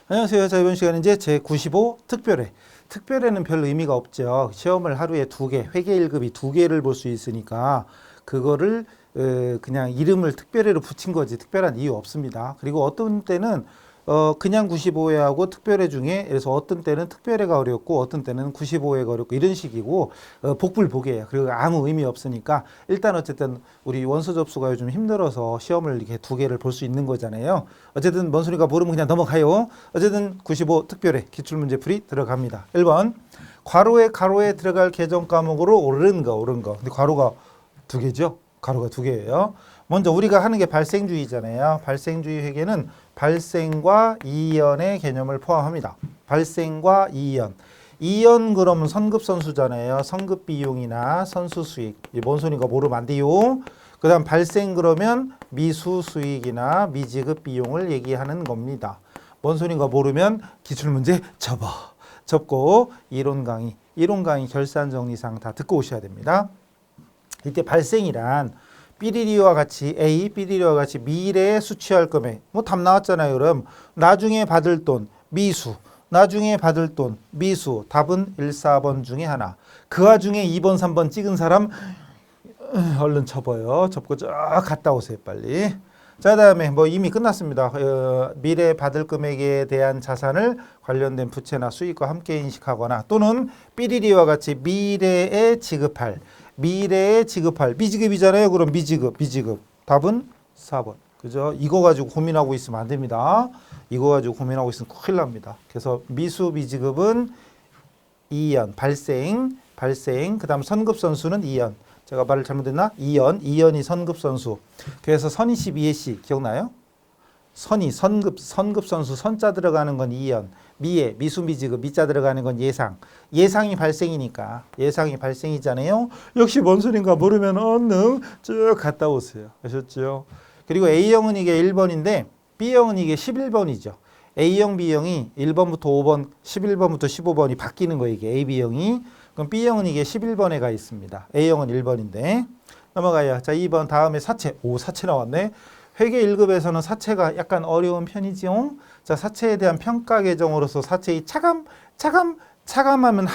안녕하세요. 자, 이번 시간은 이제 제95 특별회. 특별회는 별 의미가 없죠. 시험을 하루에 2개, 회계 1급이 2개를 볼 수 있으니까 그거를 그냥 이름을 특별회로 붙인 거지 특별한 이유 없습니다. 그리고 어떤 때는 그냥 95회하고 특별회 중에 그래서 어떤 때는 특별회가 어렵고 어떤 때는 95회가 어렵고 이런 식이고 복불복이에요. 그리고 아무 의미 없으니까 일단 어쨌든 우리 원서 접수가 요즘 힘들어서 시험을 이렇게 2개를 볼 수 있는 거잖아요. 어쨌든 뭔 소리가 모르면 그냥 넘어가요. 어쨌든 95 특별회 기출문제 풀이 들어갑니다. 1번 가로에 들어갈 계정 과목으로 옳은 거. 근데 괄호가 2개죠. 가로가 2개예요. 먼저 우리가 하는 게 발생주의잖아요. 발생주의 회계는 발생과 이연의 개념을 포함합니다. 발생과 이연. 이연 그러면 선급선수잖아요. 선급비용이나 선수수익. 뭔 소리인가 모르면 안 돼요. 그 다음 발생 그러면 미수수익이나 미지급 비용을 얘기하는 겁니다. 뭔 소리인가 모르면 기출문제 접고 이론 강의 결산정리상 다 듣고 오셔야 됩니다. 이때 발생이란 삐리리와 같이 A, 삐리리와 같이 미래에 수취할 금액. 뭐 답 나왔잖아요. 그럼 나중에 받을 돈, 미수. 나중에 받을 돈, 미수. 답은 1, 4번 중에 하나. 그 와중에 2번, 3번 찍은 사람 얼른 접어요. 접고 쫙 갔다 오세요. 빨리. 자, 다음에 뭐 이미 끝났습니다. 미래 받을 금액에 대한 자산을 관련된 부채나 수익과 함께 인식하거나 또는 삐리리와 같이 미래에 지급할 미지급이잖아요. 그럼 미지급. 답은 4번. 그죠? 이거 가지고 고민하고 있으면 안 됩니다. 이거 가지고 고민하고 있으면 큰일 납니다. 그래서 미수 미지급은 2연 발생. 그다음 선급 선수는 2연. 제가 말을 잘못했나? 2연이 선급 선수. 그래서 선 22의 시 기억나요? 선급 선수 선자 들어가는 건 2연. 미수 미지급 미자 들어가는 건 예상이 발생이잖아요. 역시 뭔 소린가 모르면 얼른 쭉 갔다 오세요. 아셨죠? 그리고 A형은 이게 1번인데 B형은 이게 11번이죠. A형, B형이 1번부터 5번, 11번부터 15번이 바뀌는 거예요. 이게 A, B형이. 그럼 B형은 이게 11번에 가 있습니다. A형은 1번인데 넘어가요. 자, 2번 다음에 사채. 사채 나왔네. 회계 1급에서는 사채가 약간 어려운 편이지요. 자, 사채에 대한 평가 계정으로서 사채의 차감하면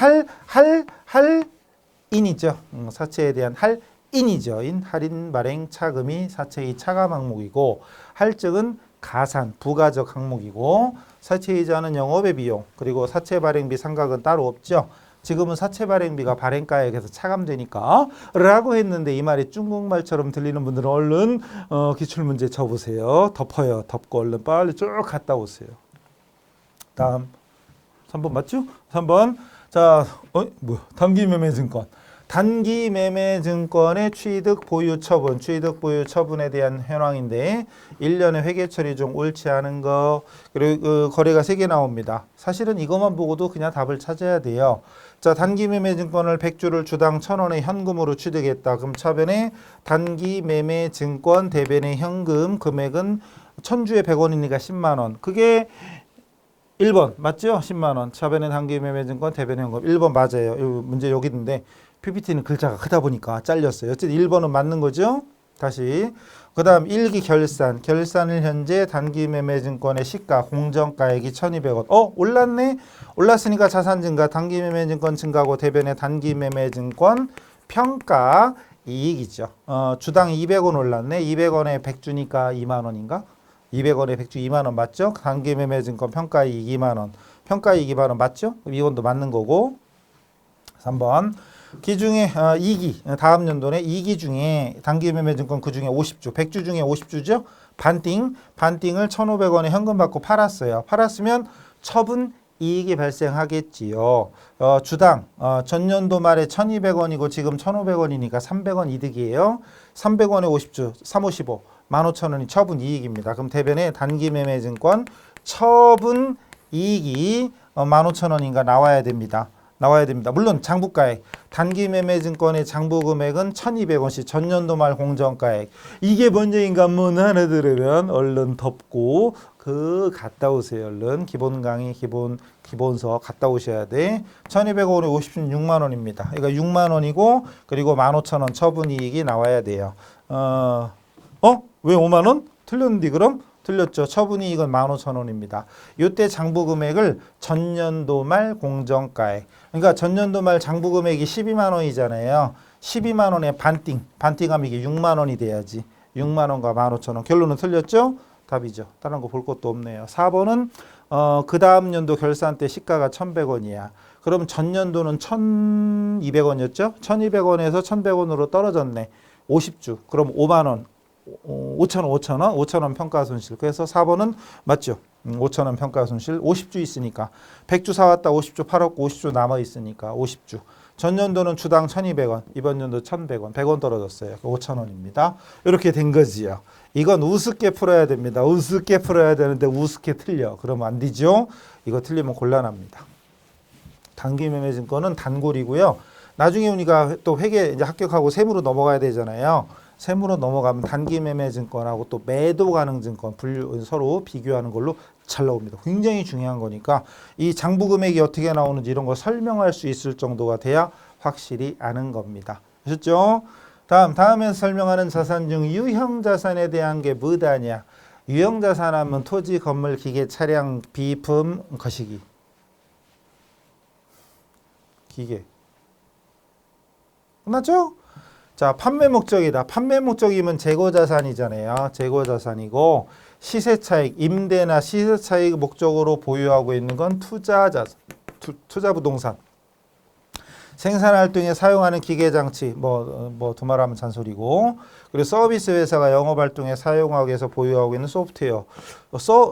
할인이죠. 사채에 대한 할인이죠. 할인, 발행, 차금이 사채의 차감 항목이고 할증은 가산, 부가적 항목이고 사채이자는 영업의 비용 그리고 사채 발행비 상각은 따로 없죠. 지금은 사채 발행비가 발행가액에서 차감되니까 라고 했는데 이 말이 중국말처럼 들리는 분들은 얼른 기출문제 쳐보세요. 덮어요. 덮고 얼른 빨리 쭉 갔다 오세요. 다음 3번 맞죠? 3번 자, 단기매매증권. 단기매매증권의 취득 보유 처분에 대한 현황인데 1년의 회계 처리 중 옳지 않은 거 그리고 그 거래가 3개 나옵니다. 사실은 이것만 보고도 그냥 답을 찾아야 돼요. 자, 단기매매증권을 100주를 주당 1,000원의 현금으로 취득했다. 그럼 차변에 단기매매증권 대변의 현금 금액은 1,000주에 100원이니까 10만 원. 그게 1번 맞죠? 10만 원. 차변의 단기매매증권 대변의 현금 1번 맞아요. 문제 여기 있는데 PPT는 글자가 크다 보니까 잘렸어요. 어쨌든 1번은 맞는 거죠. 다시 그 다음 일기 결산을 현재 단기매매증권의 시가 공정가액이 1,200원. 올랐네. 올랐으니까 자산 증가 단기매매증권 증가고 대변의 단기매매증권 평가 이익이죠. 주당 200원 올랐네. 200원에 100주니까 2만 원인가? 200원에 100주 2만 원 맞죠? 단기매매증권 평가 이익 2만 원. 평가 이익 2만 원 맞죠? 이건도 맞는 거고. 3번 기중에 2기 다음 연도에 2기 중에 단기매매증권 그중에 50주 100주 중에 50주죠. 반띵을 1,500원에 현금 받고 팔았어요. 팔았으면 처분 이익이 발생하겠지요. 주당 전년도 말에 1,200원이고 지금 1,500원이니까 300원 이득이에요. 300원에 50주 355 15,000원이 처분 이익입니다. 그럼 대변에 단기매매증권 처분 이익이 15,000원인가 나와야 됩니다. 물론 장부가액 단기매매증권의 장부금액은 1,200원씩 전년도 말 공정가액 이게 문제인가 문 하나 들으면 얼른 덮고 갔다 오세요. 얼른 기본 강의 기본서 갔다 오셔야 돼. 1,200원에 50은 6만 원입니다. 그러니까 6만 원이고 그리고 15,000원 처분이익이 나와야 돼요. 왜 5만 원? 틀렸는데 그럼? 틀렸죠. 처분이익은 15,000원입니다. 이때 장부금액을 전년도 말 공정가액. 그러니까 전년도 말 장부금액이 12만 원이잖아요. 12만 원에 반띵하면 이게 6만 원이 돼야지. 6만 원과 15,000원. 결론은 틀렸죠? 답이죠. 다른 거 볼 것도 없네요. 4번은 그 다음 연도 결산 때 시가가 1,100원이야. 그럼 전년도는 1,200원이었죠? 1,200원에서 1,100원으로 떨어졌네. 50주. 그럼 5만 원. 5,000원 평가손실. 그래서 4번은 맞죠? 5,000원 평가손실. 50주 있으니까. 100주 사왔다 50주 팔았고 50주 남아있으니까 50주. 전년도는 주당 1,200원. 이번 연도 1,100원. 100원 떨어졌어요. 5,000원입니다. 이렇게 된 거지요. 이건 우습게 풀어야 됩니다. 우습게 풀어야 되는데 우습게 틀려. 그러면 안 되죠? 이거 틀리면 곤란합니다. 단기매매증권은 단골이고요. 나중에 우리가 또 회계 이제 합격하고 세무로 넘어가야 되잖아요. 세무로 넘어가면 단기매매증권하고 또 매도가능증권 서로 비교하는 걸로 잘 나옵니다. 굉장히 중요한 거니까 이 장부금액이 어떻게 나오는지 이런 거 설명할 수 있을 정도가 돼야 확실히 아는 겁니다. 아셨죠? 다음에서 설명하는 자산 중 유형자산에 대한 게 뭐다냐. 유형자산 하면 토지, 건물, 기계, 차량, 비품, 거시기. 기계. 끝났죠? 자, 판매 목적이다. 판매 목적이면 재고자산이잖아요. 재고자산이고 시세차익, 임대나 시세차익 목적으로 보유하고 있는 건 투자자산, 투자부동산. 생산활동에 사용하는 기계장치, 두말하면 잔소리고, 그리고 서비스 회사가 영업활동에 사용하기 위해서 보유하고 있는 소프트웨어.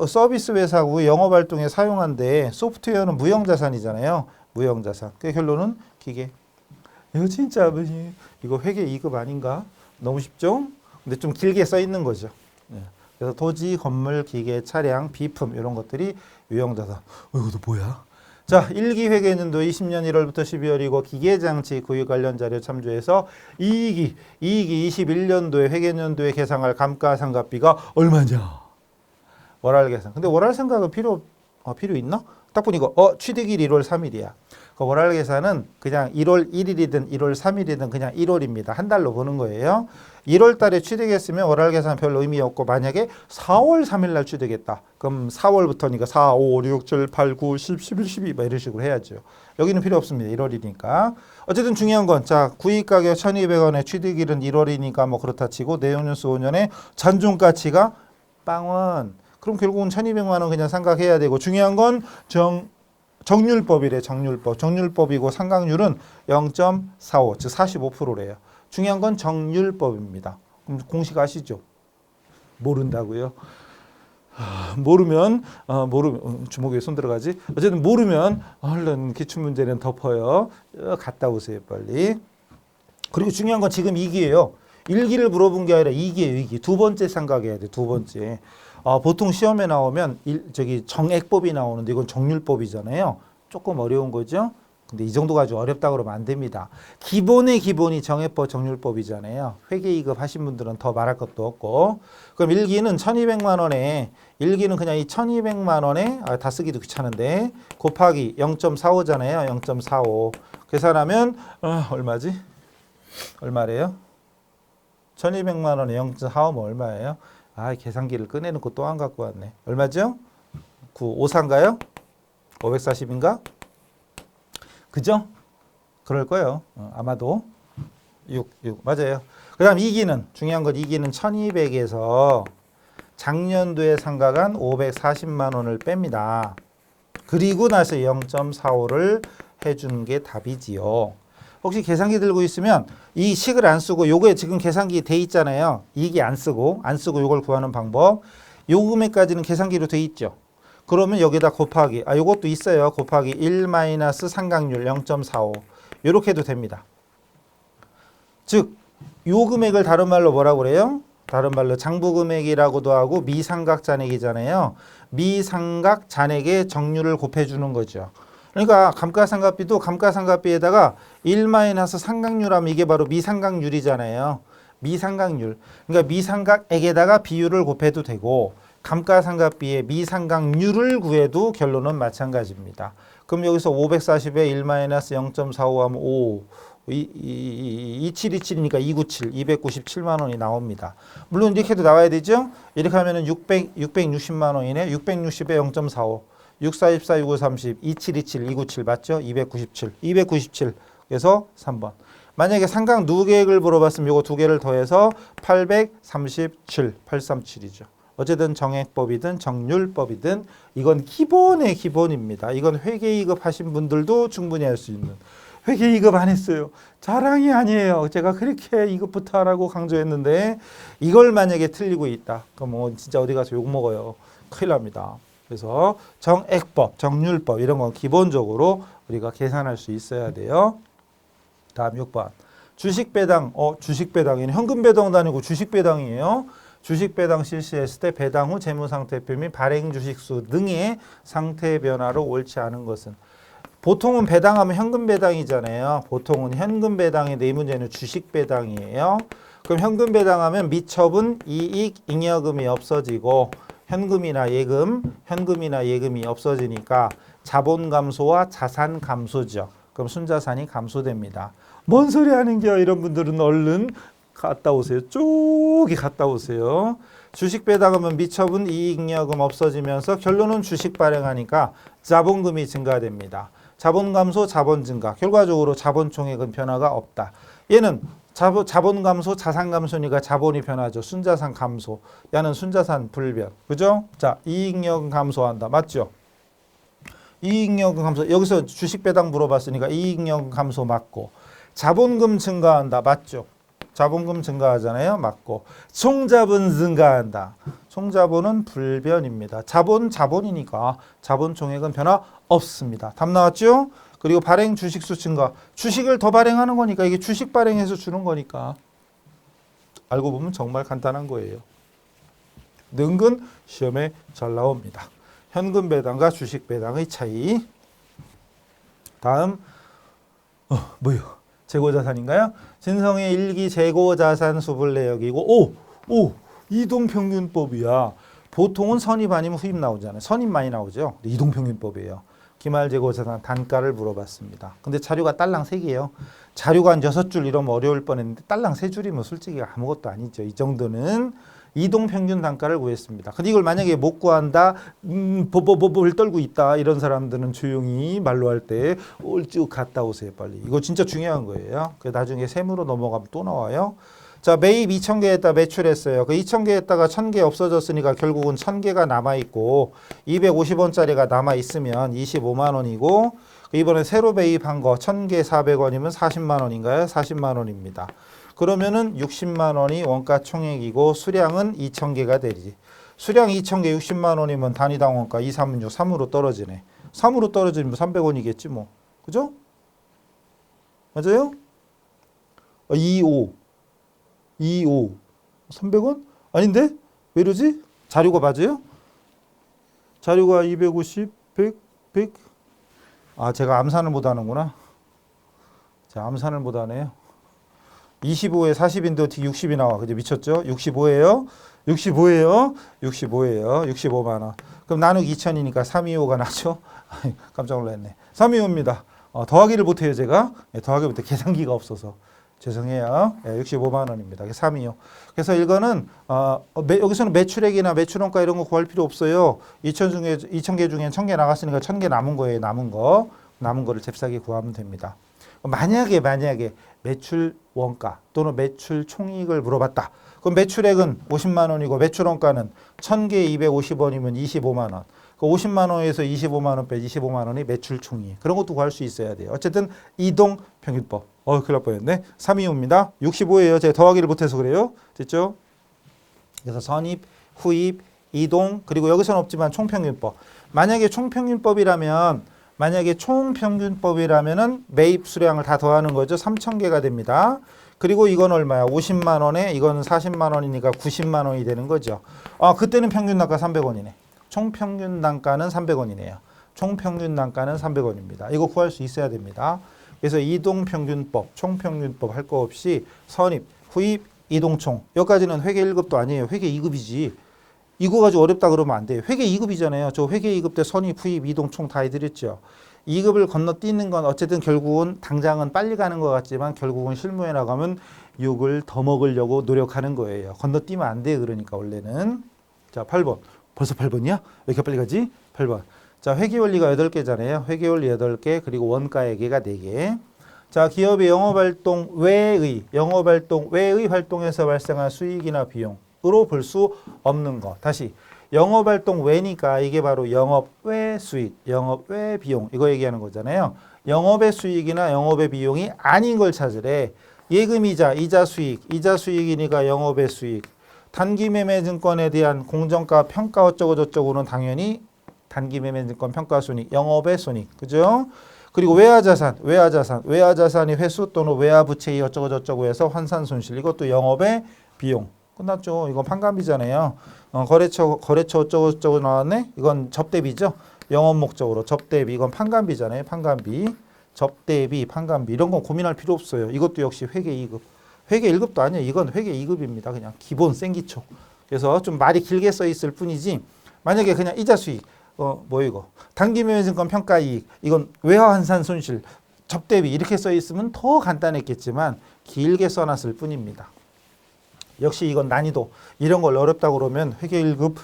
서비스 회사고 영업활동에 사용한데 소프트웨어는 무형자산이잖아요. 무형자산. 그 결론은 기계. 이거 진짜 이거 회계 2급 아닌가? 너무 쉽죠? 근데 좀 길게 써 있는 거죠. 그래서 토지, 건물, 기계, 차량, 비품 이런 것들이 유형자산. 이것도 뭐야? 자, 1기 회계연도 20년 1월부터 12월이고 기계장치 구입 관련 자료 참조해서 2기 21년도에 회계연도에 계상할 감가상각비가 얼마냐? 월할 계산. 근데 월할 생각은 필요 있나? 딱 보니까 취득일 1월 3일이야. 그 월할 계산은 그냥 1월 1일이든 1월 3일이든 그냥 1월입니다. 한 달로 보는 거예요. 1월 달에 취득했으면 월할 계산 별로 의미 없고 만약에 4월 3일 날 취득했다. 그럼 4월부터니까 4, 5, 6, 7, 8, 9, 10, 11, 12 이런 식으로 해야죠. 여기는 필요 없습니다. 1월이니까. 어쨌든 중요한 건 자, 구입가격 1,200원에 취득일은 1월이니까 그렇다 치고 내용연수 5년에 잔존가치가 빵원. 그럼 결국은 1,200만 원 그냥 상각해야 되고 중요한 건 정률법이래. 정률법이고 상각률은 0.45, 즉 45%래요. 중요한 건 정률법입니다. 그럼 공식 아시죠? 모른다고요? 모르면 주먹에 손 들어가지. 어쨌든 모르면 얼른 기출문제는 덮어요. 갔다 오세요 빨리. 그리고 중요한 건 지금 2기예요. 1기를 물어본 게 아니라 2기예요. 2기. 두 번째 상각해야 돼. 두 번째. 보통 시험에 나오면 정액법이 나오는데 이건 정률법이잖아요. 조금 어려운 거죠. 근데 이 정도 가지고 어렵다 그러면 안 됩니다. 기본의 기본이 정액법, 정률법이잖아요. 회계 2급 하신 분들은 더 말할 것도 없고. 그럼 1기는 1,200만 원에 1기는 그냥 이 1,200만 원에 다 쓰기도 귀찮은데 곱하기 0.45잖아요. 0.45 계산하면 얼마지? 얼마래요? 1,200만 원에 0.45면 얼마예요? 계산기를 꺼내놓고 또 안 갖고 왔네. 얼마죠? 954인가요? 540인가? 그죠? 그럴 거예요. 아마도 6 맞아요. 그 다음 2기는 중요한 건 2기는 1,200에서 작년도에 상각한 540만 원을 뺍니다. 그리고 나서 0.45를 해주는 게 답이지요. 혹시 계산기 들고 있으면 이 식을 안 쓰고 요거에 지금 계산기 돼 있잖아요. 2기 안 쓰고 요걸 구하는 방법. 요 금액까지는 계산기로 돼 있죠. 그러면 여기다 곱하기 요것도 있어요. 곱하기 1 마이너스 상각률 0.45 이렇게 해도 됩니다. 즉 요 금액을 다른 말로 뭐라고 그래요? 다른 말로 장부금액이라고도 하고 미상각 잔액이잖아요. 미상각 잔액의 정률을 곱해주는 거죠. 그러니까 감가상각비도 감가상각비에다가 1 마이너스 상각률 하면 이게 바로 미상각률이잖아요. 미상각률. 그러니까 미상각액에다가 비율을 곱해도 되고 감가상각비의 미상각률을 구해도 결론은 마찬가지입니다. 그럼 여기서 540에 1 마이너스 0.45 하면 5, 2727이니까 297, 297만 원이 나옵니다. 물론 이렇게도 나와야 되죠. 이렇게 하면은 660만 원이네. 660에 0.45, 6424, 6530, 2727, 297 맞죠? 297, 297. 그래서 3번. 만약에 상각 누계획을 물어봤으면 요거 두 개를 더해서 837, 837이죠. 어쨌든 정액법이든 정률법이든 이건 기본의 기본입니다. 이건 회계2급 하신 분들도 충분히 할 수 있는. 회계2급 안 했어요. 자랑이 아니에요. 제가 그렇게 2급부터 하라고 강조했는데 이걸 만약에 틀리고 있다. 그럼 뭐 진짜 어디 가서 욕먹어요. 큰일 납니다. 그래서 정액법, 정률법 이런 건 기본적으로 우리가 계산할 수 있어야 돼요. 다음 6번. 주식배당. 주식배당이네. 현금배당도 아니고 주식배당이에요. 주식배당 실시했을 때 배당 후 재무상태표 및 발행주식수 등의 상태 변화로 옳지 않은 것은 보통은 배당하면 현금배당이잖아요. 보통은 현금배당인데 이 문제는 주식배당이에요. 그럼 현금배당하면 미처분 이익 잉여금이 없어지고 현금이나 예금이 없어지니까 자본 감소와 자산 감소죠. 그럼 순자산이 감소됩니다. 뭔 소리 하는겨? 이런 분들은 얼른 갔다 오세요. 쪼기 갔다 오세요. 주식 배당하면 미처분 이익잉여금 없어지면서 결론은 주식 발행하니까 자본금이 증가됩니다. 자본 감소, 자본 증가. 결과적으로 자본 총액은 변화가 없다. 얘는 자본 감소, 자산 감소니까 자본이 변하죠. 순자산 감소. 얘는 순자산 불변. 그죠? 자, 이익잉여금 감소한다. 맞죠? 이익잉여금 감소. 여기서 주식 배당 물어봤으니까 이익잉여금 감소 맞고. 자본금 증가한다. 맞죠? 자본금 증가하잖아요. 맞고. 총자본 증가한다. 총자본은 불변입니다. 자본이니까 자본 총액은 변화 없습니다. 답 나왔죠? 그리고 발행 주식수 증가. 주식을 더 발행하는 거니까 이게 주식 발행해서 주는 거니까. 알고 보면 정말 간단한 거예요. 은근 시험에 잘 나옵니다. 현금 배당과 주식 배당의 차이. 다음 뭐요? 재고자산인가요? 진성의 일기 재고자산 수불 내역이고 이동평균법이야. 보통은 선입 아니면 후입 나오잖아요. 선입 많이 나오죠. 이동평균법이에요. 기말재고자산 단가를 물어봤습니다. 근데 자료가 딸랑 3개예요. 자료가 한 6줄 이러면 어려울 뻔했는데 딸랑 3줄이면 솔직히 아무것도 아니죠. 이 정도는 이동평균 단가를 구했습니다. 근데 이걸 만약에 못 구한다, 뭘 떨고 있다 이런 사람들은 조용히 말로 할 때 쭉 갔다 오세요. 빨리. 이거 진짜 중요한 거예요. 나중에 세무로 넘어가면 또 나와요. 자, 매입 2,000개 했다 매출했어요. 그 2,000개 했다가 1,000개 없어졌으니까 결국은 1,000개가 남아있고 250원짜리가 남아있으면 25만 원이고 이번에 새로 매입한 거 1,000개 400원이면 40만 원인가요? 40만 원입니다. 그러면은 60만 원이 원가 총액이고 수량은 2,000개가 되지. 수량 2,000개 60만 원이면 단위당 원가 2, 3은 6, 3으로 떨어지네. 3으로 떨어지면 300원이겠지 뭐. 그죠? 맞아요? 25. 300원? 아닌데? 왜 이러지? 자료가 맞아요? 자료가 250, 100. 아, 제가 암산을 못 하는구나. 제가 암산을 못 하네요. 25에 40인데 어떻게 60이 나와? 그죠? 미쳤죠? 65예요. 65만 원. 그럼 나누기 2,000이니까 325가 나죠? 깜짝 놀랐네. 325입니다. 더하기를 못해요, 제가. 더하기 못해. 계산기가 없어서. 죄송해요. 65만 원입니다. 325. 그래서 이거는 여기서는 매출액이나 매출원가 이런 거 구할 필요 없어요. 2,000개 중에 1,000개 나갔으니까 1,000개 남은 거예요. 남은 거를 잽싸게 구하면 됩니다. 만약에 매출 원가 또는 매출 총이익을 물어봤다. 그럼 매출액은 50만 원이고 매출 원가는 1,000개에 250원이면 25만 원. 그 50만 원에서 25만 원 빼 25만 원이 매출 총이익. 그런 것도 구할 수 있어야 돼요. 어쨌든 이동 평균법. 큰일 날 뻔했네. 325입니다. 65예요. 제가 더하기를 못해서 그래요. 됐죠? 그래서 선입, 후입, 이동 그리고 여기서는 없지만 총평균법. 만약에 총평균법이라면은 매입 수량을 다 더하는 거죠. 3,000개가 됩니다. 그리고 이건 얼마야? 50만 원에 이거는 40만 원이니까 90만 원이 되는 거죠. 그때는 평균 단가 300원이네. 총평균 단가는 300원이네요. 총평균 단가는 300원입니다. 이거 구할 수 있어야 됩니다. 그래서 이동평균법, 총평균법 할 거 없이 선입, 후입, 이동총. 여기까지는 회계 1급도 아니에요. 회계 2급이지. 이거 가지고 어렵다 그러면 안 돼요. 회계 2급이잖아요. 저 회계 2급 때 선입, 후입, 이동, 총 다 해드렸죠. 2급을 건너뛰는 건 어쨌든 결국은 당장은 빨리 가는 것 같지만 결국은 실무에 나가면 욕을 더 먹으려고 노력하는 거예요. 건너뛰면 안 돼. 그러니까 원래는. 자, 8번. 벌써 8번이야? 왜 이렇게 빨리 가지? 8번. 자, 회계원리가 8개잖아요. 회계원리 8개, 그리고 원가회계가 4개. 자, 기업의 영업활동 외의 활동에서 발생한 수익이나 비용으로 볼 수 없는 거. 다시. 영업활동 외니까 이게 바로 영업외 수익, 영업외 비용 이거 얘기하는 거잖아요. 영업의 수익이나 영업의 비용이 아닌 걸 찾으래. 예금이자, 이자 수익이니까 영업의 수익. 단기매매증권에 대한 공정가 평가 어쩌고 저쩌고는 당연히 단기매매증권 평가손익, 영업의 손익, 그죠? 그리고 외화자산이 회수 또는 외화부채의 어쩌고 저쩌고 해서 환산손실, 이것도 영업의 비용. 끝났죠. 이건 판관비잖아요. 거래처 어쩌고 저쩌고 나왔네. 이건 접대비죠. 영업 목적으로 접대비. 이건 판관비잖아요. 판관비, 접대비, 판관비. 이런 건 고민할 필요 없어요. 이것도 역시 회계 2급. 회계 1급도 아니에요. 이건 회계 2급입니다. 그냥 기본 생기초. 그래서 좀 말이 길게 써 있을 뿐이지. 만약에 그냥 이자 수익, 이거 단기매매증권 평가이익, 이건 외화환산 손실, 접대비 이렇게 써 있으면 더 간단했겠지만 길게 써놨을 뿐입니다. 역시 이건 난이도. 이런 걸 어렵다고 그러면 회계 1급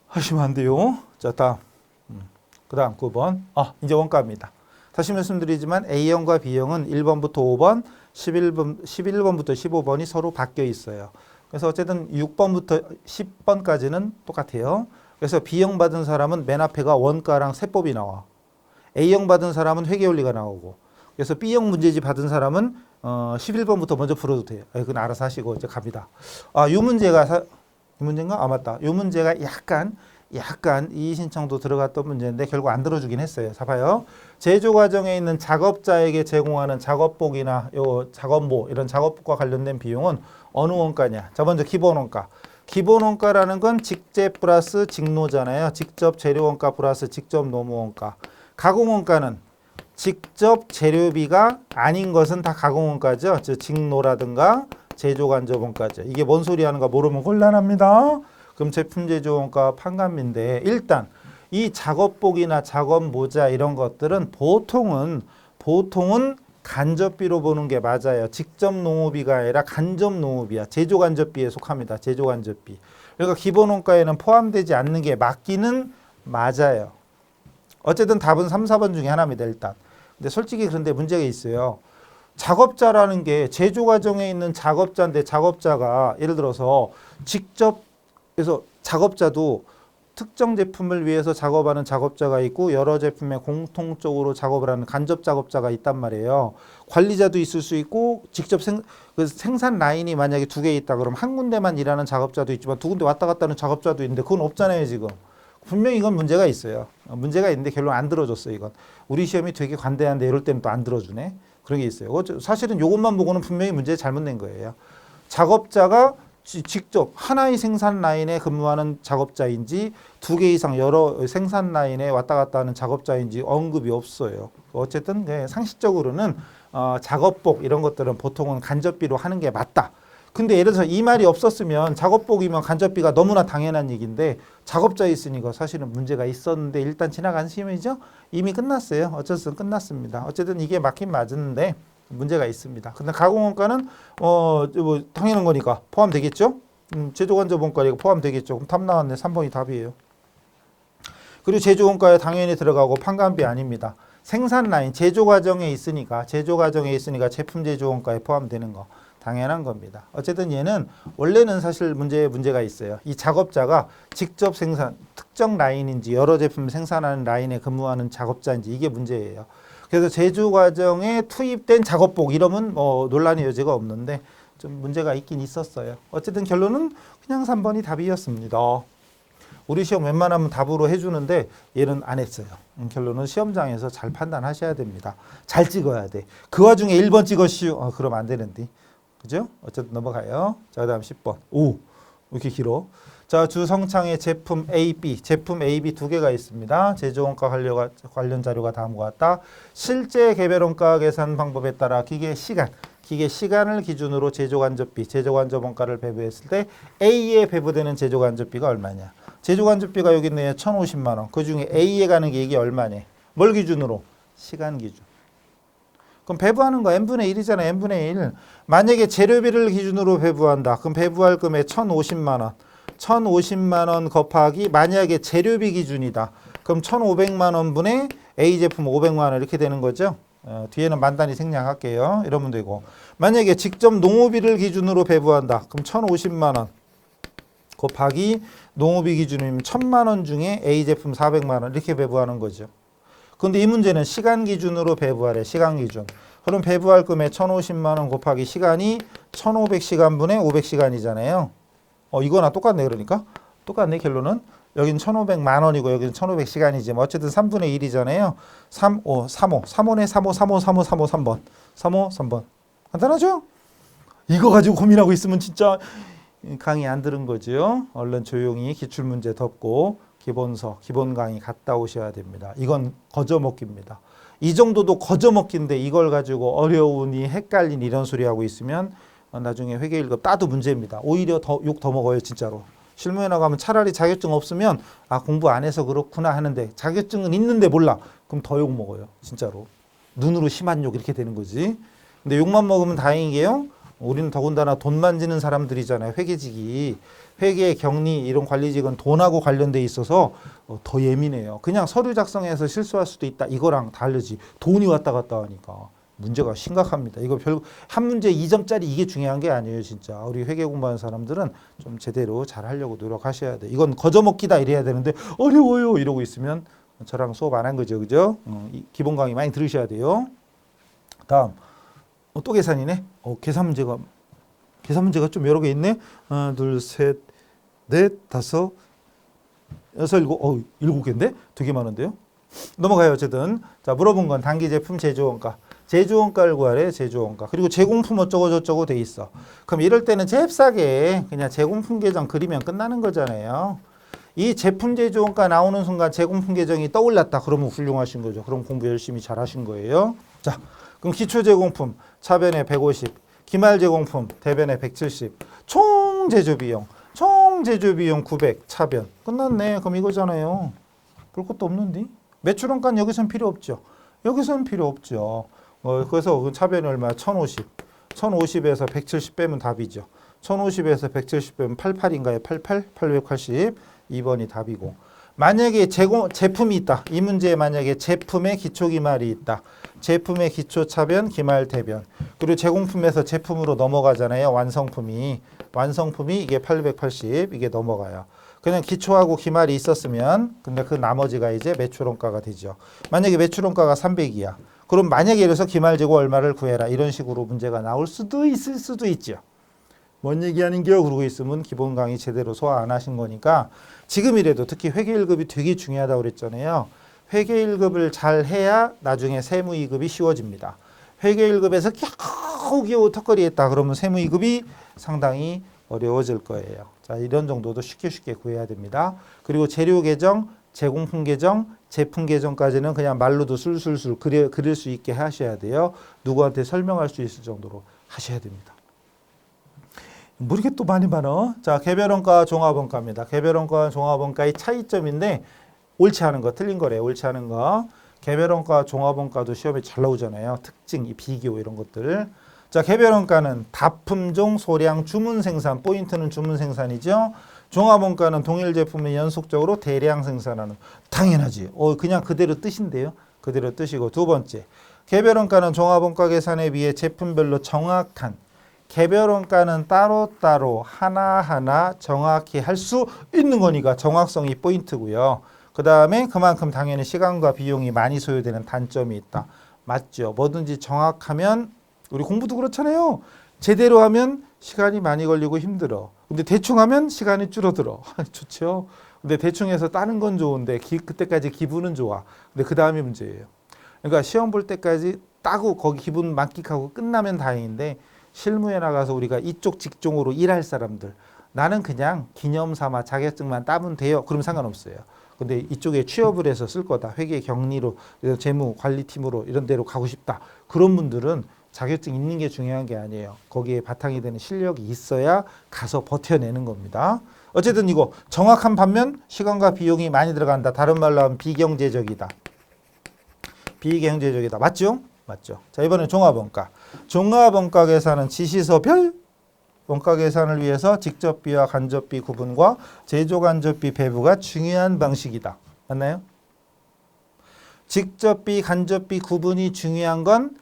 하시면 안 돼요. 자, 다음. 그 다음 9번. 이제 원가입니다. 다시 말씀드리지만 A형과 B형은 1번부터 5번, 11번부터 15번이 서로 바뀌어 있어요. 그래서 어쨌든 6번부터 10번까지는 똑같아요. 그래서 B형 받은 사람은 맨 앞에가 원가랑 세법이 나와. A형 받은 사람은 회계원리가 나오고. 그래서 B형 문제집 받은 사람은 11번부터 먼저 풀어도 돼요. 그건 알아서 하시고 이제 갑니다. 이 문제가 이 문제인가? 맞다. 이 문제가 약간 이의 신청도 들어갔던 문제인데 결국 안 들어주긴 했어요. 자, 봐요. 제조 과정에 있는 작업자에게 제공하는 작업복이나 요 작업모 이런 작업복과 관련된 비용은 어느 원가냐? 자, 먼저 기본 원가. 기본 원가라는 건 직재 플러스 직노잖아요. 직접 재료 원가 플러스 직접 노무 원가. 가공 원가는 직접 재료비가 아닌 것은 다 가공 원가죠. 즉 직노라든가 제조 간접 원가죠. 이게 뭔 소리 하는가 모르면 곤란합니다. 그럼 제품 제조 원가 판관비인데 일단 이 작업복이나 작업 모자 이런 것들은 보통은 간접비로 보는 게 맞아요. 직접 농업비가 아니라 간접 농업이야. 제조 간접비에 속합니다. 제조 간접비. 그러니까 기본 원가에는 포함되지 않는 게 맞기는 맞아요. 어쨌든 답은 3, 4번 중에 하나입니다. 일단. 근데 솔직히 그런데 문제가 있어요. 작업자라는 게 제조 과정에 있는 작업자인데 작업자가 예를 들어서 직접 그래서 작업자도 특정 제품을 위해서 작업하는 작업자가 있고 여러 제품에 공통적으로 작업을 하는 간접 작업자가 있단 말이에요. 관리자도 있을 수 있고 직접 생산 라인이 만약에 2개 있다 그러면 한 군데만 일하는 작업자도 있지만 2군데 왔다 갔다 하는 작업자도 있는데 그건 없잖아요 지금. 분명히 이건 문제가 있어요. 문제가 있는데 결론 안 들어줬어요 이건. 우리 시험이 되게 관대한데 이럴 때는 또 안 들어주네. 그런 게 있어요. 사실은 이것만 보고는 분명히 문제 잘못낸 거예요. 작업자가 직접 하나의 생산 라인에 근무하는 작업자인지 2개 이상 여러 생산 라인에 왔다 갔다 하는 작업자인지 언급이 없어요. 어쨌든 상식적으로는 작업복 이런 것들은 보통은 간접비로 하는 게 맞다. 근데 예를 들어서 이 말이 없었으면 작업복이면 간접비가 너무나 당연한 얘기인데 작업자 있으니까 사실은 문제가 있었는데 일단 지나간 시험이죠. 이미 끝났어요. 어쨌든 끝났습니다. 어쨌든 이게 맞긴 맞는데 문제가 있습니다. 근데 가공원가는 뭐 당연한 거니까 포함되겠죠. 제조간접원가니까 포함되겠죠. 그럼 답 나왔네. 3번이 답이에요. 그리고 제조원가에 당연히 들어가고 판관비 아닙니다. 생산 라인 제조 과정에 있으니까 제품 제조원가에 포함되는 거 당연한 겁니다. 어쨌든 얘는 원래는 사실 문제가 있어요. 이 작업자가 직접 생산 특정 라인인지 여러 제품 생산하는 라인에 근무하는 작업자인지 이게 문제예요. 그래서 제조 과정에 투입된 작업복 이러면 논란의 여지가 없는데 좀 문제가 있긴 있었어요. 어쨌든 결론은 그냥 3번이 답이었습니다. 우리 시험 웬만하면 답으로 해주는데 얘는 안 했어요. 결론은 시험장에서 잘 판단하셔야 됩니다. 잘 찍어야 돼. 그 와중에 1번 찍었슈. 그럼 안 되는데. 그죠? 어쨌든 넘어가요. 자, 그 다음 10번. 오, 왜 이렇게 길어? 자, 주성창의 제품 A, B 두 개가 있습니다. 제조원가 관련 자료가 다음과 같다. 실제 개별원가 계산 방법에 따라 기계 시간을 기준으로 제조간접원가를 배부했을 때 A에 배부되는 제조간접비가 얼마냐? 제조간접비가 여기 있네요. 1,050만 원. 그 중에 A에 가는 게 이게 얼마냐? 뭘 기준으로? 시간 기준. 그럼 배부하는 거 n분의 1이잖아. n분의 1. 만약에 재료비를 기준으로 배부한다. 그럼 배부할 금액 1,050만 원. 1,050만 원 곱하기 만약에 재료비 기준이다. 그럼 1,500만 원분의 A 제품 500만 원 이렇게 되는 거죠. 뒤에는 만단위 생략할게요. 이러면 되고. 만약에 직접 농업비를 기준으로 배부한다. 그럼 1,050만 원 곱하기 농업비 기준이면 1,000만 원 중에 A 제품 400만 원 이렇게 배부하는 거죠. 근데 이 문제는 시간 기준으로 배부하래. 시간 기준. 그럼 배부할 금액 1,050만 원 곱하기 시간이 1,500시간분의 500시간이잖아요. 이거나 똑같네. 그러니까 똑같네. 결론은 여긴 1,500만 원이고 여기는 1,500시간이지. 뭐 어쨌든 3분의 1이잖아요. 3호 3호네 3호 3호 3호 3호 3번 3호 3번. 간단하죠? 이거 가지고 고민하고 있으면 진짜 강의 안 들은 거죠. 얼른 조용히 기출문제 덮고 기본서, 기본 강의 갔다 오셔야 됩니다. 이건 거저먹기입니다. 이 정도도 거저먹기인데 이걸 가지고 어려우니 헷갈린 이런 소리 하고 있으면 나중에 회계 1급 따도 문제입니다. 오히려 욕 더 먹어요. 진짜로. 실무에 나가면 차라리 자격증 없으면 공부 안 해서 그렇구나 하는데 자격증은 있는데 몰라. 그럼 더 욕 먹어요. 진짜로. 눈으로 심한 욕 이렇게 되는 거지. 근데 욕만 먹으면 다행이게요. 우리는 더군다나 돈 만지는 사람들이잖아요. 회계직이. 회계, 격리 이런 관리직은 돈하고 관련돼 있어서 더 예민해요. 그냥 서류 작성해서 실수할 수도 있다. 이거랑 다르지. 돈이 왔다 갔다 하니까 문제가 심각합니다. 이거 한 문제 2점짜리 이게 중요한 게 아니에요. 진짜 우리 회계 공부하는 사람들은 좀 제대로 잘 하려고 노력하셔야 돼. 이건 거저먹기다 이래야 되는데 어려워요 이러고 있으면 저랑 수업 안 한 거죠. 그죠? 기본 강의 많이 들으셔야 돼요. 다음 또 계산이네. 계산 문제가 좀 여러 개 있네. 하나, 둘, 셋, 넷, 다섯, 여섯, 일곱. 일곱 개인데? 되게 많은데요? 넘어가요. 어쨌든. 자, 물어본 건 단기 제품 제조원가. 제조원가를 구하래. 제조원가. 그리고 제공품 어쩌고 저쩌고 돼 있어. 그럼 이럴 때는 잽싸게 그냥 제공품 계정 그리면 끝나는 거잖아요. 이 제품 제조원가 나오는 순간 제공품 계정이 떠올랐다. 그러면 훌륭하신 거죠. 그럼 공부 열심히 잘 하신 거예요. 자, 그럼 기초 제공품 차변에 150. 기말 제공품 대변에 170. 총 제조 비용 900 차변. 끝났네. 그럼 이거잖아요. 볼 것도 없는데. 매출원가는 여기서는 필요 없죠. 여기서는 필요 없죠. 그래서 차변이 얼마? 1,050. 1,050에서 170 빼면 답이죠. 1,050에서 170 빼면 88인가요? 88? 880. 2번이 답이고. 만약에 제품이 있다. 이 문제에 만약에 제품의 기초 기말이 있다. 제품의 기초 차변, 기말 대변. 그리고 제공품에서 제품으로 넘어가잖아요. 완성품이 이게 880 이게 넘어가요. 그냥 기초하고 기말이 있었으면 근데 그 나머지가 이제 매출원가가 되죠. 만약에 매출원가가 300이야. 그럼 만약에 이래서 기말 재고 얼마를 구해라. 이런 식으로 문제가 나올 수도 있을 수도 있죠. 뭔 얘기하는겨? 그러고 있으면 기본 강의 제대로 소화 안 하신 거니까 지금이라도 특히 회계 1급이 되게 중요하다고 그랬잖아요. 회계 1급을 잘 해야 나중에 세무 2급이 쉬워집니다. 회계 1급에서 겨우겨우 턱걸이 했다 그러면 세무 2급이 상당히 어려워질 거예요. 자, 이런 정도도 쉽게 구해야 됩니다. 그리고 재료 계정, 제공품 계정, 제품 계정까지는 그냥 말로도 술술술 그릴 수 있게 하셔야 돼요. 누구한테 설명할 수 있을 정도로 하셔야 됩니다. 뭐 이렇게 또 많이 많아? 자, 개별원가, 종합원가입니다. 개별원가와 종합원가의 차이점인데 옳지 않은 거, 틀린 거래요. 옳지 않은 거. 개별원가, 종합원가도 시험에 잘 나오잖아요. 특징, 비교 이런 것들. 자, 개별원가는 다품종, 소량, 주문 생산. 포인트는 주문 생산이죠. 종합원가는 동일 제품을 연속적으로 대량 생산하는. 당연하지. 그냥 그대로 뜻인데요. 그대로 뜻이고. 두 번째, 개별원가는 종합원가 계산에 비해 제품별로 정확한 개별원가는 따로따로 하나하나 정확히 할 수 있는 거니까 정확성이 포인트고요. 그 다음에 그만큼 당연히 시간과 비용이 많이 소요되는 단점이 있다. 맞죠? 뭐든지 정확하면 우리 공부도 그렇잖아요. 제대로 하면 시간이 많이 걸리고 힘들어. 근데 대충 하면 시간이 줄어들어. 좋죠? 근데 대충 해서 따는 건 좋은데 그때까지 기분은 좋아. 근데 그 다음이 문제예요. 그러니까 시험 볼 때까지 따고 거기 기분 만끽하고 끝나면 다행인데 실무에 나가서 우리가 이쪽 직종으로 일할 사람들 나는 그냥 기념 삼아 자격증만 따면 돼요. 그러면 상관없어요. 근데 이쪽에 취업을 해서 쓸 거다. 회계 격리로 재무 관리팀으로 이런 데로 가고 싶다. 그런 분들은 자격증 있는 게 중요한 게 아니에요. 거기에 바탕이 되는 실력이 있어야 가서 버텨내는 겁니다. 어쨌든 이거 정확한 반면 시간과 비용이 많이 들어간다. 다른 말로 하면 비경제적이다. 비경제적이다. 맞죠? 맞죠. 자, 이번엔 종합원가. 종합원가 계산은 지시서별 원가 계산을 위해서 직접비와 간접비 구분과 제조간접비 배부가 중요한 방식이다. 맞나요? 직접비, 간접비 구분이 중요한 건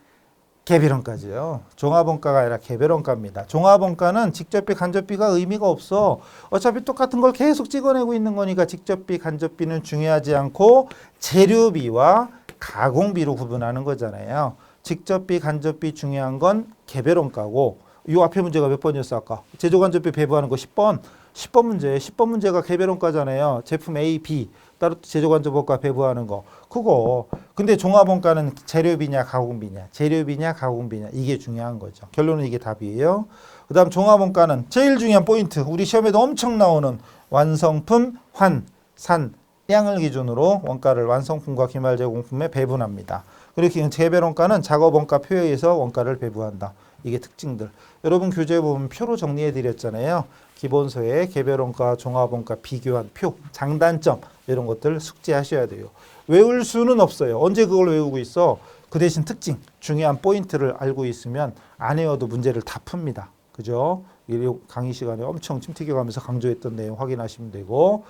개별원가죠. 종합원가가 아니라 개별원가입니다. 종합원가는 직접비, 간접비가 의미가 없어. 어차피 똑같은 걸 계속 찍어내고 있는 거니까 직접비, 간접비는 중요하지 않고 재료비와 가공비로 구분하는 거잖아요. 직접비, 간접비 중요한 건 개별원가고 이 앞에 문제가 몇 번이었어 아까? 제조간접비 배부하는 거 10번. 10번 문제. 10번 문제가 개별원가잖아요. 제품 A, B 따로 제조간접원가 배부하는 거. 그거. 근데 종합원가는 재료비냐 가공비냐. 재료비냐 가공비냐. 이게 중요한 거죠. 결론은 이게 답이에요. 그 다음 종합원가는 제일 중요한 포인트. 우리 시험에도 엄청 나오는 완성품, 환, 산, 양을 기준으로 원가를 완성품과 기말 제공품에 배분합니다. 그리고 개별원가는 작업원가 표에 의해서 원가를 배부한다. 이게 특징들. 여러분 교재에 보면 표로 정리해 드렸잖아요. 기본서에 개별원가, 종합원가 비교한 표, 장단점 이런 것들 숙지하셔야 돼요. 외울 수는 없어요. 언제 그걸 외우고 있어? 그 대신 특징, 중요한 포인트를 알고 있으면 안 외워도 문제를 다 풉니다. 그죠? 강의 시간에 엄청 침 튀겨가면서 강조했던 내용 확인하시면 되고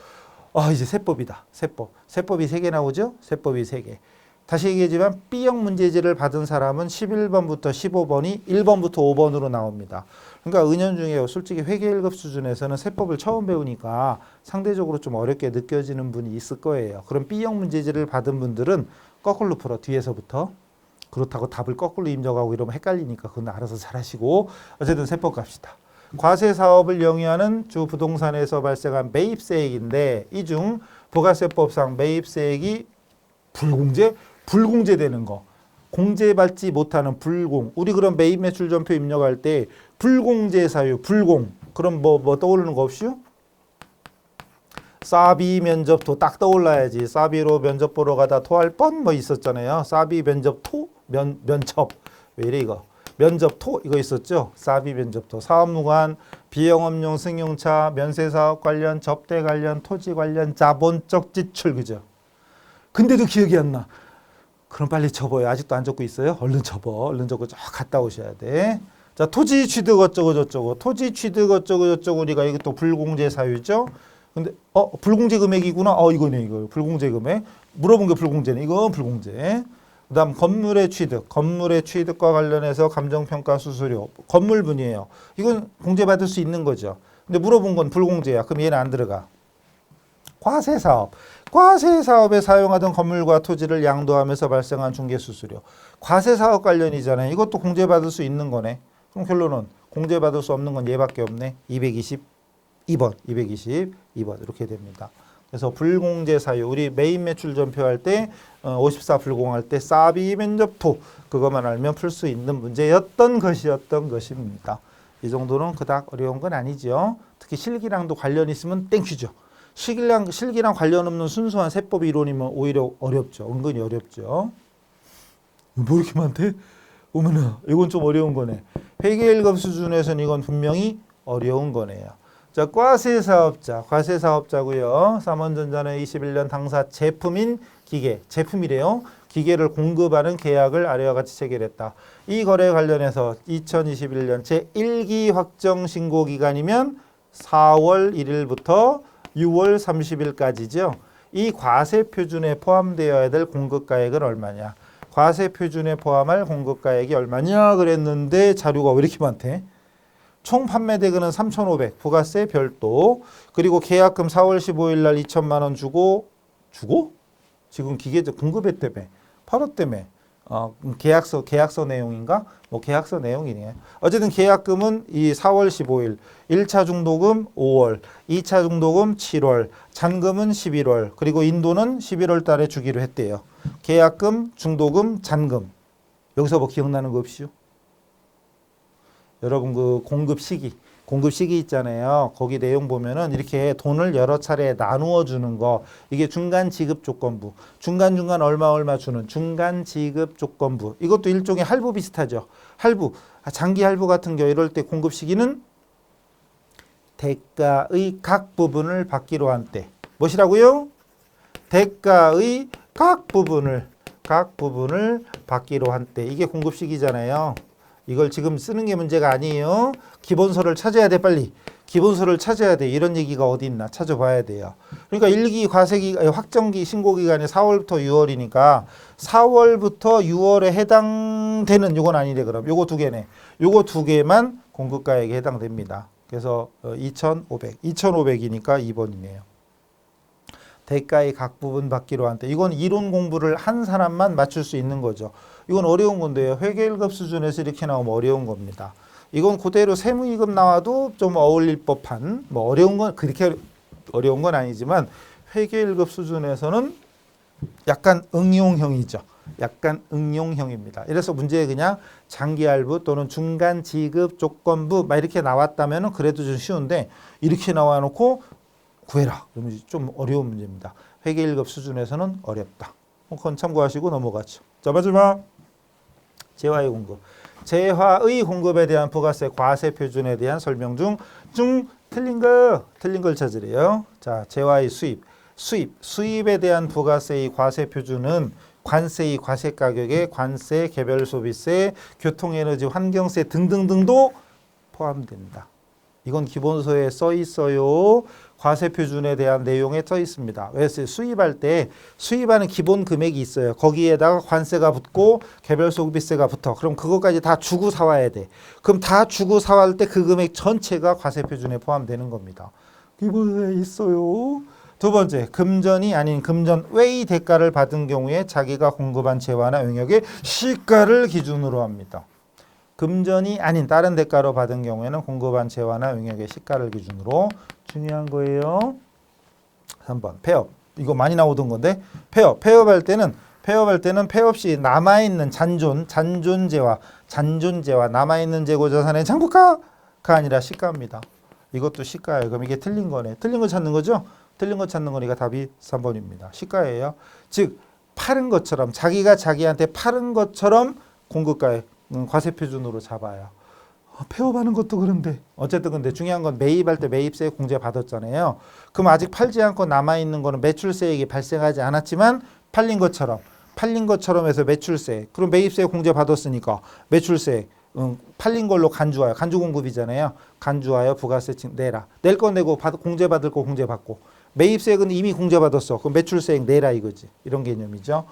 이제 세법이다. 세법. 세법이 3개 나오죠? 세법이 3개. 다시 얘기하지만 B형 문제지를 받은 사람은 11번부터 15번이 1번부터 5번으로 나옵니다. 그러니까 은연중에 솔직히 회계 1급 수준에서는 세법을 처음 배우니까 상대적으로 좀 어렵게 느껴지는 분이 있을 거예요. 그럼 B형 문제지를 받은 분들은 거꾸로 풀어 뒤에서부터. 그렇다고 답을 거꾸로 입력하고 이러면 헷갈리니까 그건 알아서 잘하시고 어쨌든 세법 갑시다. 과세 사업을 영위하는 주 부동산에서 발생한 매입세액인데 이 중 부가세법상 매입세액이 불공제되는 거. 공제받지 못하는 불공. 우리 그럼 매입 매출 전표 입력할 때 불공제 사유, 불공. 그럼 뭐 떠오르는 거 없이요? 사비 면접토 딱 떠올라야지. 사비로 면접 보러 가다 토할 뻔 뭐 있었잖아요. 사비 면접토 면첩. 왜 이래 이거? 면접토 이거 있었죠. 사비 면접토. 사업무관, 비영업용 승용차, 면세사업 관련, 접대 관련, 토지 관련, 자본적 지출 그죠? 근데도 기억이 안 나. 그럼 빨리 접어요. 아직도 안 적고 있어요? 얼른 접어. 얼른 접고 쫙 갔다 오셔야 돼. 자, 토지 취득 어쩌고 저쩌고. 토지 취득 어쩌고 저쩌고 우리가 이것도 불공제 사유죠. 근데 불공제 금액이구나. 이거네 이거. 불공제 금액. 물어본 게 불공제네. 이건 불공제. 그다음 건물의 취득. 건물의 취득과 관련해서 감정평가 수수료. 건물분이에요. 이건 공제받을 수 있는 거죠. 근데 물어본 건 불공제야. 그럼 얘는 안 들어가. 과세사업. 과세사업에 사용하던 건물과 토지를 양도하면서 발생한 중개수수료. 과세사업 관련이잖아요. 이것도 공제받을 수 있는 거네. 그럼 결론은 공제받을 수 없는 건 얘밖에 없네. 222번 이렇게 됩니다. 그래서 불공제 사유, 우리 매입 매출 전표할 때 54 불공할 때 사비 면접토 그것만 알면 풀 수 있는 문제였던 것입니다. 이 정도는 그닥 어려운 건 아니죠. 특히 실기랑도 관련 있으면 땡큐죠. 실기랑 관련 없는 순수한 세법 이론이면 오히려 어렵죠. 은근히 어렵죠. 뭐 이렇게 많대? 어머나, 이건 좀 어려운 거네. 회계 1급 수준에서는 이건 분명히 어려운 거네요. 자, 과세사업자고요. 삼원전자는 21년 당사 제품인 기계, 제품이래요. 기계를 공급하는 계약을 아래와 같이 체결했다. 이 거래에 관련해서 2021년 제1기 확정 신고 기간이면 4월 1일부터 6월 30일까지죠. 이 과세 표준에 포함되어야 될 공급가액은 얼마냐? 과세 표준에 포함할 공급가액이 얼마냐 그랬는데 자료가 왜 이렇게 많대? 총 판매 대금은 3,500, 부가세 별도. 그리고 계약금 4월 15일 날 2천만 원 주고? 지금 기계적 공급했다며. 8호 때문에. 계약서 내용인가? 계약서 내용이네. 어쨌든 계약금은 이 4월 15일, 1차 중도금 5월, 2차 중도금 7월, 잔금은 11월, 그리고 인도는 11월 달에 주기로 했대요. 계약금, 중도금, 잔금. 여기서 뭐 기억나는 거 없이요? 여러분 그 공급 시기 있잖아요. 거기 내용 보면은 이렇게 돈을 여러 차례 나누어 주는 거. 이게 중간 지급 조건부. 중간중간 얼마 주는 중간 지급 조건부. 이것도 일종의 할부 비슷하죠. 할부. 장기 할부 같은 경우 이럴 때 공급 시기는 대가의 각 부분을 받기로 한 때. 무엇이라고요? 대가의 각 부분을 각 부분을 받기로 한 때 이게 공급식이잖아요. 이걸 지금 쓰는 게 문제가 아니에요. 기본서를 찾아야 돼 빨리. 기본서를 찾아야 돼. 이런 얘기가 어디 있나 찾아봐야 돼요. 그러니까 1기 과세기 확정기 신고기간이 4월부터 6월이니까 4월부터 6월에 해당되는 요건 아니래 그럼. 요거 두 개네. 요거 두 개만 공급가액에 해당됩니다. 그래서 2,500이니까 2번이네요. 대가의 각 부분 받기로 한 때. 이건 이론 공부를 한 사람만 맞출 수 있는 거죠. 이건 어려운 건데요. 회계 1급 수준에서 이렇게 나오면 어려운 겁니다. 이건 그대로 세무 2급 나와도 좀 어울릴 법한 뭐 어려운 건 그렇게 어려운 건 아니지만 회계 1급 수준에서는 약간 응용형이죠. 약간 응용형입니다. 이래서 문제에 그냥 장기할부 또는 중간 지급 조건부 막 이렇게 나왔다면은 그래도 좀 쉬운데 이렇게 나와 놓고 구해라. 그러면 좀 어려운 문제입니다. 회계 1급 수준에서는 어렵다. 그건 참고하시고 넘어가죠. 자, 마지막 재화의 공급. 재화의 공급에 대한 부가세 과세 표준에 대한 설명 중 틀린 걸 찾으래요. 자, 재화의 수입에 대한 부가세의 과세 표준은 관세의 과세 가격에 관세, 개별 소비세, 교통에너지, 환경세 등등등도 포함된다. 이건 기본서에 써 있어요. 과세 표준에 대한 내용에 써 있습니다. 그래서 수입할 때 수입하는 기본 금액이 있어요. 거기에다가 관세가 붙고 개별 소비세가 붙어. 그럼 그것까지 다 주고 사와야 돼. 그럼 다 주고 사올 때 그 금액 전체가 과세 표준에 포함되는 겁니다. 기본서에 있어요. 두 번째, 금전이 아닌 금전 외의 대가를 받은 경우에 자기가 공급한 재화나 용역의 시가를 기준으로 합니다. 금전이 아닌 다른 대가로 받은 경우에는 공급한 재화나 용역의 시가를 기준으로 중요한 거예요. 3번 폐업. 이거 많이 나오던 건데 폐업할 때는 폐업시 남아있는 잔존재화 남아있는 재고자산의 잔고가가 아니라 시가입니다. 이것도 시가예요. 그럼 이게 틀린 거네. 틀린 거 찾는 거죠? 틀린 거 찾는 거니까 답이 3번입니다. 시가예요. 즉 팔은 것처럼 자기가 자기한테 팔은 것처럼 공급가액 과세 표준으로 잡아요. 폐업하는 것도 그런데 어쨌든 근데 중요한 건 매입할 때 매입세 공제 받았잖아요. 그럼 아직 팔지 않고 남아있는 거는 매출세액이 발생하지 않았지만 팔린 것처럼 해서 매출세 그럼 매입세 공제 받았으니까 매출세 팔린 걸로 간주하여 간주공급이잖아요. 간주하여 부가세 내라. 낼 거 내고 공제 받을 거 공제 받고 매입세액은 이미 공제 받았어. 그럼 매출세액 내라 이거지. 이런 개념이죠.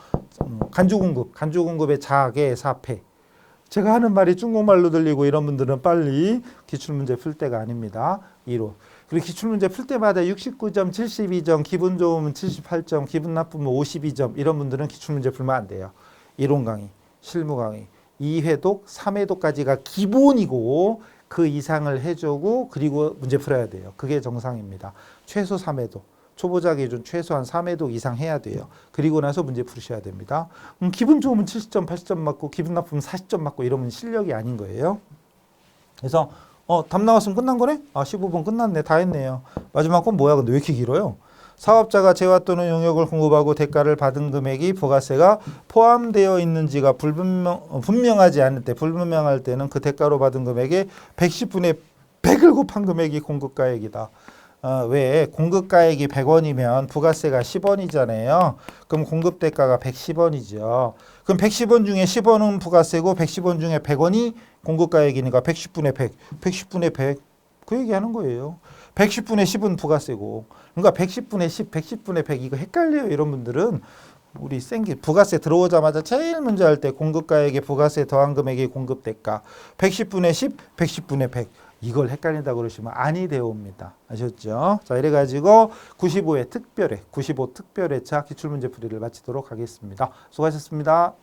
간주공급의 자계 사패. 제가 하는 말이 중국말로 들리고 이런 분들은 빨리 기출문제 풀 때가 아닙니다. 2로. 그리고 기출문제 풀 때마다 69점, 72점, 기분 좋으면 78점, 기분 나쁘면 52점 이런 분들은 기출문제 풀면 안 돼요. 이론 강의, 실무 강의, 2회독, 3회독까지가 기본이고 그 이상을 해주고 그리고 문제 풀어야 돼요. 그게 정상입니다. 최소 3회독. 초보자 기준 최소한 3회독 이상 해야 돼요. 그리고 나서 문제 풀으셔야 됩니다. 기분 좋으면 70점, 80점 맞고 기분 나쁘면 40점 맞고 이러면 실력이 아닌 거예요. 그래서 답 나왔으면 끝난 거네? 15번 끝났네. 다 했네요. 마지막 건 뭐야? 근데 왜 이렇게 길어요? 사업자가 재화 또는 용역을 공급하고 대가를 받은 금액이 부가세가 포함되어 있는지가 분명하지 않을 때, 불분명할 때는 그 대가로 받은 금액의 110분의 100을 곱한 금액이 공급가액이다. 왜 공급가액이 100원이면 부가세가 10원이잖아요. 그럼 공급대가가 110원이죠. 그럼 110원 중에 10원은 부가세고 110원 중에 100원이 공급가액이니까 110분의 100, 110분의 100 그 얘기하는 거예요. 110분의 10은 부가세고 그러니까 110분의 10, 110분의 100 이거 헷갈려요. 이런 분들은 우리 부가세 들어오자마자 제일 먼저 할 때 공급가액에 부가세 더한 금액이 공급대가 110분의 10, 110분의 100 이걸 헷갈린다고 그러시면 아니 되옵니다. 아셨죠? 자, 이래가지고 95회 특별회, 95 특별회차 기출문제 풀이를 마치도록 하겠습니다. 수고하셨습니다.